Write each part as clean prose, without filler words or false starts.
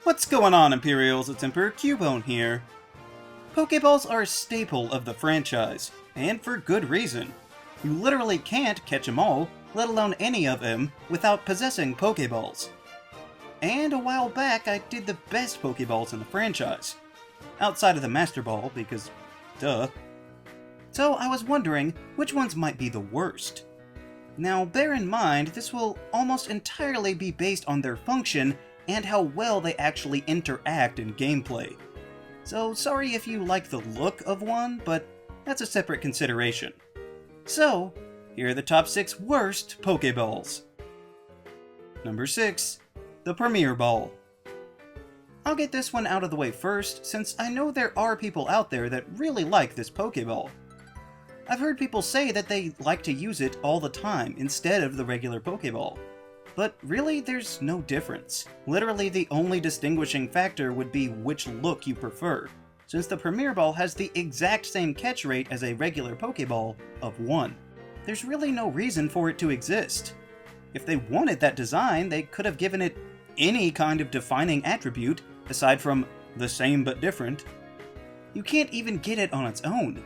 What's going on, Imperials? It's Emperor Cubone here. Pokeballs are a staple of the franchise, and for good reason. You literally can't catch them all, let alone any of them, without possessing Pokeballs. And a while back, I did the best Pokeballs in the franchise. Outside of the Master Ball, because duh. So I was wondering which ones might be the worst. Now bear in mind, this will almost entirely be based on their function and how well they actually interact in gameplay. So sorry if you like the look of one, but that's a separate consideration. So, here are the top 6 worst Pokeballs. Number 6. The Premier Ball. I'll get this one out of the way first, since I know there are people out there that really like this Pokeball. I've heard people say that they like to use it all the time instead of the regular Pokeball. But really, there's no difference. Literally, the only distinguishing factor would be which look you prefer, since the Premier Ball has the exact same catch rate as a regular Pokeball of 1. There's really no reason for it to exist. If they wanted that design, they could have given it any kind of defining attribute, aside from the same but different. You can't even get it on its own.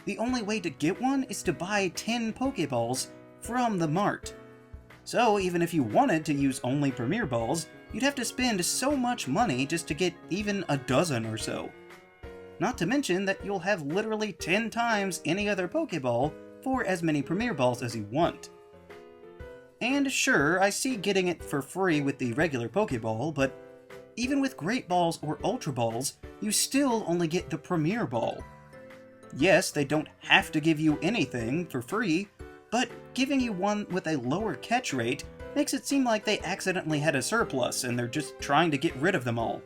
The only way to get one is to buy 10 Pokeballs from the mart. So even if you wanted to use only Premier Balls, you'd have to spend so much money just to get even a dozen or so. Not to mention that you'll have literally 10 times any other Pokeball for as many Premier Balls as you want. And sure, I see getting it for free with the regular Pokeball, but even with Great Balls or Ultra Balls, you still only get the Premier Ball. Yes, they don't have to give you anything for free, but giving you one with a lower catch rate makes it seem like they accidentally had a surplus and they're just trying to get rid of them all.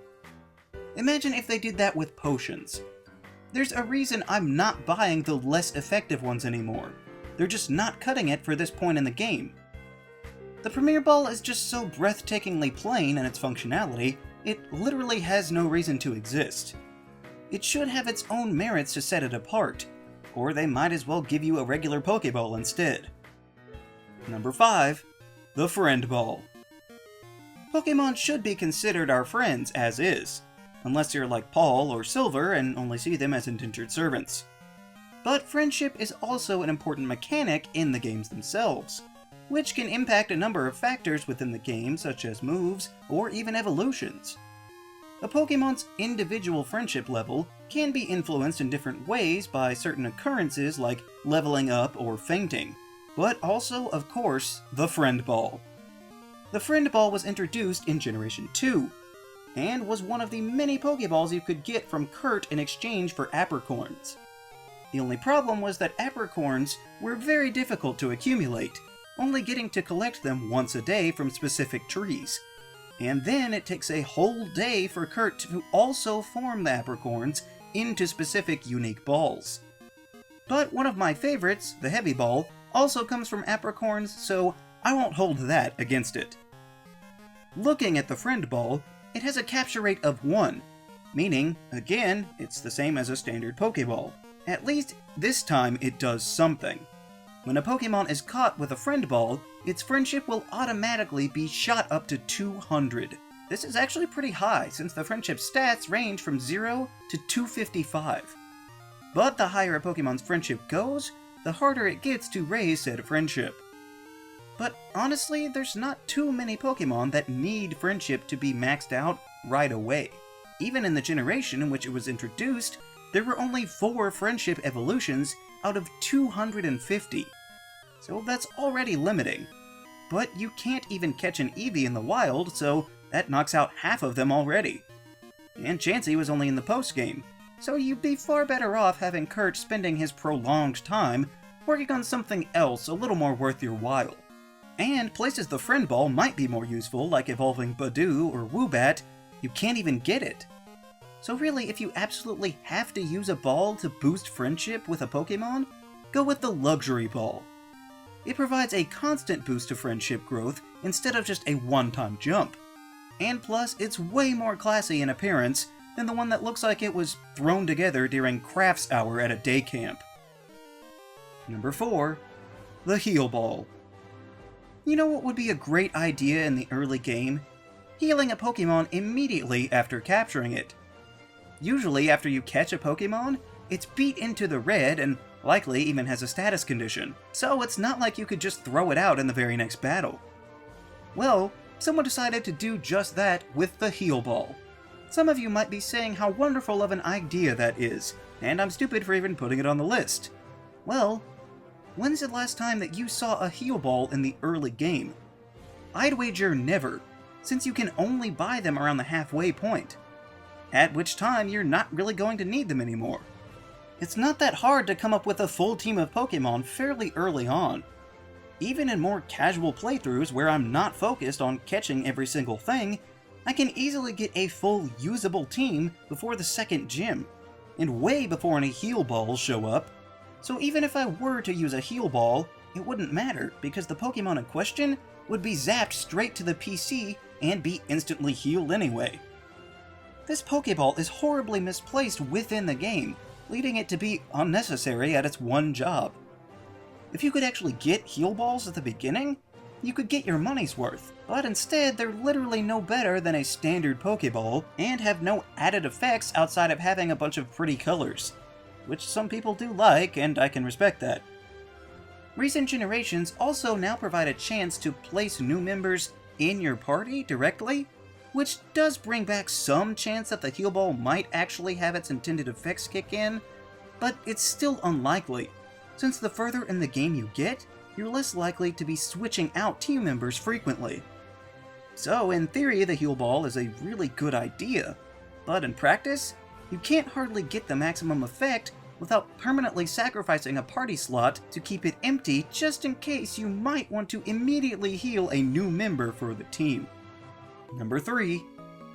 Imagine if they did that with potions. There's a reason I'm not buying the less effective ones anymore. They're just not cutting it for this point in the game. The Premier Ball is just so breathtakingly plain in its functionality, it literally has no reason to exist. It should have its own merits to set it apart, or they might as well give you a regular Pokeball instead. Number 5. The Friend Ball. Pokemon should be considered our friends as is, unless you're like Paul or Silver and only see them as indentured servants. But friendship is also an important mechanic in the games themselves, which can impact a number of factors within the game such as moves or even evolutions. A Pokemon's individual friendship level can be influenced in different ways by certain occurrences like leveling up or fainting, but also, of course, the Friend Ball. The Friend Ball was introduced in Generation 2, and was one of the many Pokeballs you could get from Kurt in exchange for Apricorns. The only problem was that Apricorns were very difficult to accumulate, only getting to collect them once a day from specific trees. And then it takes a whole day for Kurt to also form the Apricorns into specific unique balls. But one of my favorites, the Heavy Ball, also comes from Apricorns, so I won't hold that against it. Looking at the Friend Ball, it has a capture rate of 1, meaning, again, it's the same as a standard Pokeball. At least, this time it does something. When a Pokemon is caught with a Friend Ball, its friendship will automatically be shot up to 200. This is actually pretty high, since the friendship stats range from 0 to 255. But the higher a Pokemon's friendship goes, the harder it gets to raise said friendship. But honestly, there's not too many Pokemon that need friendship to be maxed out right away. Even in the generation in which it was introduced, there were only 4 friendship evolutions out of 250. So that's already limiting. But you can't even catch an Eevee in the wild, so that knocks out half of them already. And Chansey was only in the post-game, so you'd be far better off having Kurt spending his prolonged time working on something else a little more worth your while. And places the Friend Ball might be more useful, like evolving Badoo or Woobat, you can't even get it. So really, if you absolutely have to use a ball to boost friendship with a Pokemon, go with the Luxury Ball. It provides a constant boost to friendship growth instead of just a one-time jump. And plus, it's way more classy in appearance than the one that looks like it was thrown together during crafts hour at a day camp. Number 4. The Heal Ball. You know what would be a great idea in the early game? healing a Pokémon immediately after capturing it. Usually after you catch a Pokémon, it's beat into the red and likely even has a status condition, so it's not like you could just throw it out in the very next battle. Well, someone decided to do just that with the Heal Ball. Some of you might be saying how wonderful of an idea that is, and I'm stupid for even putting it on the list. Well, when's the last time that you saw a Heal Ball in the early game? I'd wager never, since you can only buy them around the halfway point, at which time you're not really going to need them anymore. It's not that hard to come up with a full team of Pokémon fairly early on. Even in more casual playthroughs where I'm not focused on catching every single thing, I can easily get a full usable team before the second gym, and way before any Heal Balls show up. So even if I were to use a Heal Ball, it wouldn't matter, because the Pokémon in question would be zapped straight to the PC and be instantly healed anyway. This Pokéball is horribly misplaced within the game, leading it to be unnecessary at its one job. If you could actually get Heal Balls at the beginning, you could get your money's worth, but instead they're literally no better than a standard Pokéball and have no added effects outside of having a bunch of pretty colors, which some people do like, and I can respect that. Recent generations also now provide a chance to place new members in your party directly, which does bring back some chance that the Heal Ball might actually have its intended effects kick in, but it's still unlikely, since the further in the game you get, you're less likely to be switching out team members frequently. So in theory the Heal Ball is a really good idea, but in practice, you can't hardly get the maximum effect without permanently sacrificing a party slot to keep it empty just in case you might want to immediately heal a new member for the team. Number 3.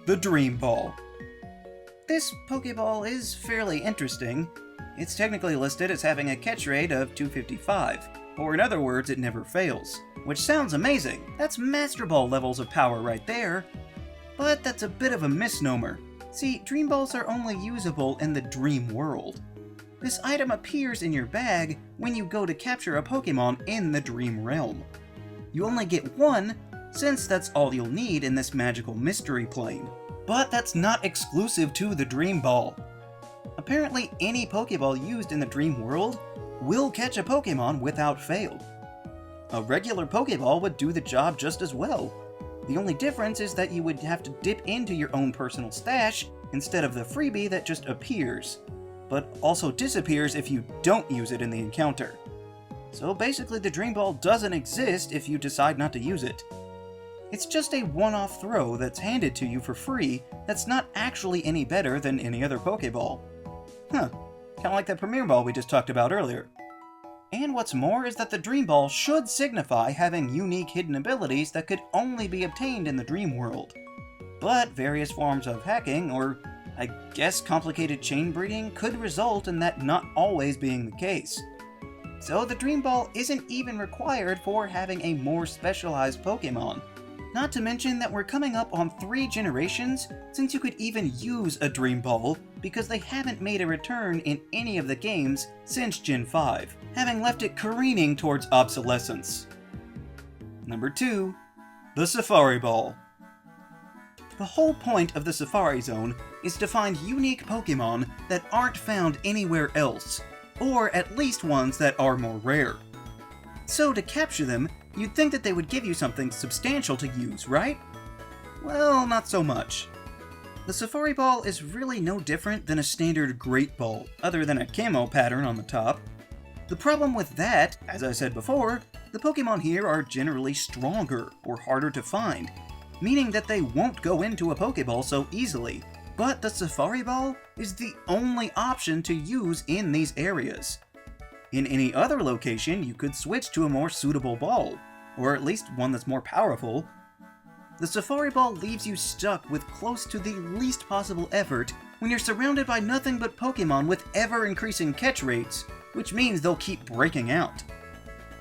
The Dream Ball. This Pokéball is fairly interesting. It's technically listed as having a catch rate of 255, or in other words, it never fails. Which sounds amazing, that's Master Ball levels of power right there. But that's a bit of a misnomer. See, Dream Balls are only usable in the Dream World. This item appears in your bag when you go to capture a Pokémon in the Dream Realm. You only get one, since that's all you'll need in this magical mystery plane. But that's not exclusive to the Dream Ball. Apparently any Pokéball used in the Dream World will catch a Pokémon without fail. A regular Pokéball would do the job just as well. The only difference is that you would have to dip into your own personal stash instead of the freebie that just appears, but also disappears if you don't use it in the encounter. So basically the Dream Ball doesn't exist if you decide not to use it. It's just a one-off throw that's handed to you for free that's not actually any better than any other Pokéball. Huh, kinda like that Premier Ball we just talked about earlier. And what's more is that the Dream Ball should signify having unique hidden abilities that could only be obtained in the Dream World. But various forms of hacking, or I guess complicated chain breeding, could result in that not always being the case. So the Dream Ball isn't even required for having a more specialized Pokémon. Not to mention that we're coming up on 3 generations since you could even use a Dream Ball, because they haven't made a return in any of the games since Gen 5, having left it careening towards obsolescence. Number 2. The Safari Ball. The whole point of the Safari Zone is to find unique Pokémon that aren't found anywhere else, or at least ones that are more rare. So to capture them, you'd think that they would give you something substantial to use, right? Well, not so much. The Safari Ball is really no different than a standard Great Ball, other than a camo pattern on the top. The problem with that, as I said before, the Pokémon here are generally stronger or harder to find, meaning that they won't go into a Pokéball so easily. But the Safari Ball is the only option to use in these areas. In any other location, you could switch to a more suitable ball, or at least one that's more powerful. The Safari Ball leaves you stuck with close to the least possible effort when you're surrounded by nothing but Pokémon with ever-increasing catch rates, which means they'll keep breaking out.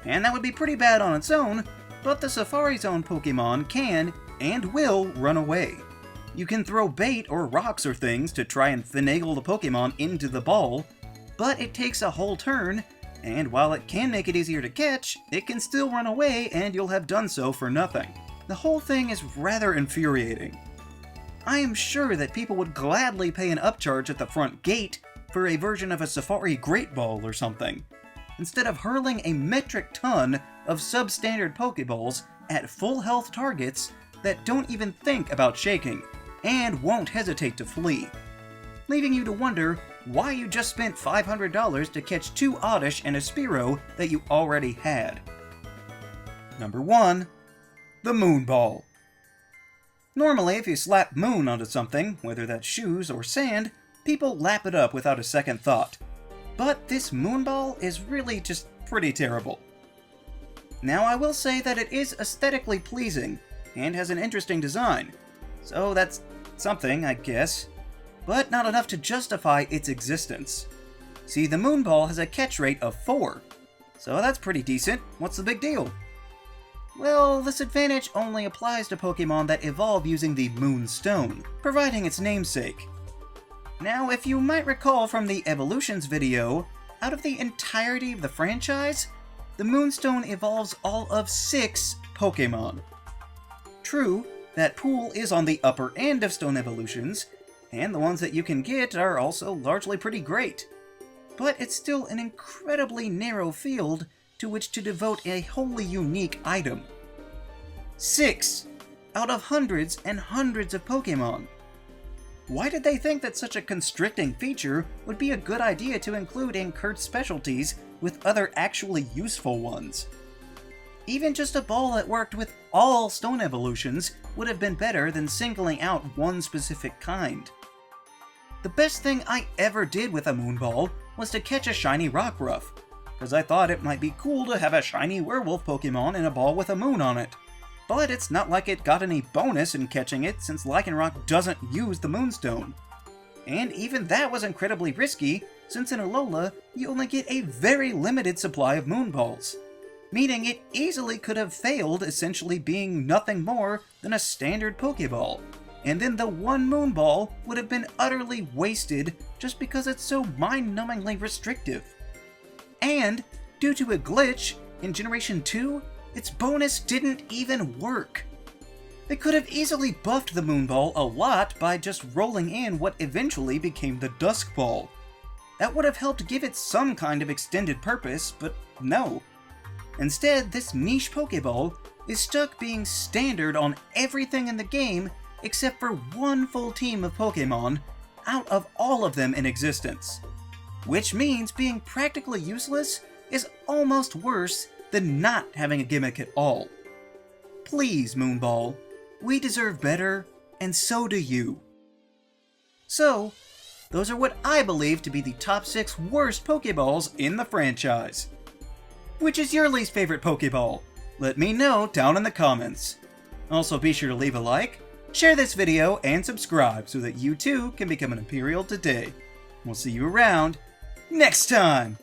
And that would be pretty bad on its own, but the Safari Zone Pokémon can, and will, run away. You can throw bait or rocks or things to try and finagle the Pokémon into the ball, but it takes a whole turn, and while it can make it easier to catch, it can still run away and you'll have done so for nothing. The whole thing is rather infuriating. I am sure that people would gladly pay an upcharge at the front gate for a version of a Safari Great Ball or something, instead of hurling a metric ton of substandard Pokeballs at full health targets that don't even think about shaking, and won't hesitate to flee, leaving you to wonder why you just spent $500 to catch 2 Oddish and a Spearow that you already had. Number 1. The Moon Ball. Normally, if you slap moon onto something, whether that's shoes or sand, people lap it up without a second thought. But this moon ball is really just pretty terrible. Now, I will say that it is aesthetically pleasing, and has an interesting design, so that's something, I guess, but not enough to justify its existence. See, the moon ball has a catch rate of 4, so that's pretty decent. What's the big deal? Well, this advantage only applies to Pokemon that evolve using the Moonstone, providing its namesake. Now, if you might recall from the Evolutions video, out of the entirety of the franchise, the Moonstone evolves all of 6 Pokemon. True, that pool is on the upper end of Stone evolutions, and the ones that you can get are also largely pretty great. But it's still an incredibly narrow field to which to devote a wholly unique item. 6 out of hundreds and hundreds of Pokemon. Why did they think that such a constricting feature would be a good idea to include in Kurt's specialties with other actually useful ones? Even just a ball that worked with all Stone evolutions would have been better than singling out one specific kind. The best thing I ever did with a Moon Ball was to catch a shiny Rockruff, because I thought it might be cool to have a shiny werewolf Pokemon in a ball with a moon on it. But it's not like it got any bonus in catching it, since Lycanroc doesn't use the Moonstone. And even that was incredibly risky, since in Alola, you only get a very limited supply of Moon Balls, meaning it easily could have failed, essentially being nothing more than a standard Pokeball, and then the one Moon Ball would have been utterly wasted just because it's so mind-numbingly restrictive. And, due to a glitch, in Generation 2, its bonus didn't even work. They could have easily buffed the Moon Ball a lot by just rolling in what eventually became the Dusk Ball. That would have helped give it some kind of extended purpose, but no. Instead, this niche Pokeball is stuck being standard on everything in the game except for one full team of Pokemon out of all of them in existence. Which means being practically useless is almost worse than not having a gimmick at all. Please, Moon Ball, we deserve better, and so do you. So, those are what I believe to be the top 6 worst Pokeballs in the franchise. Which is your least favorite Pokeball? Let me know down in the comments. Also, be sure to leave a like, share this video, and subscribe so that you too can become an Imperial today. We'll see you around next time!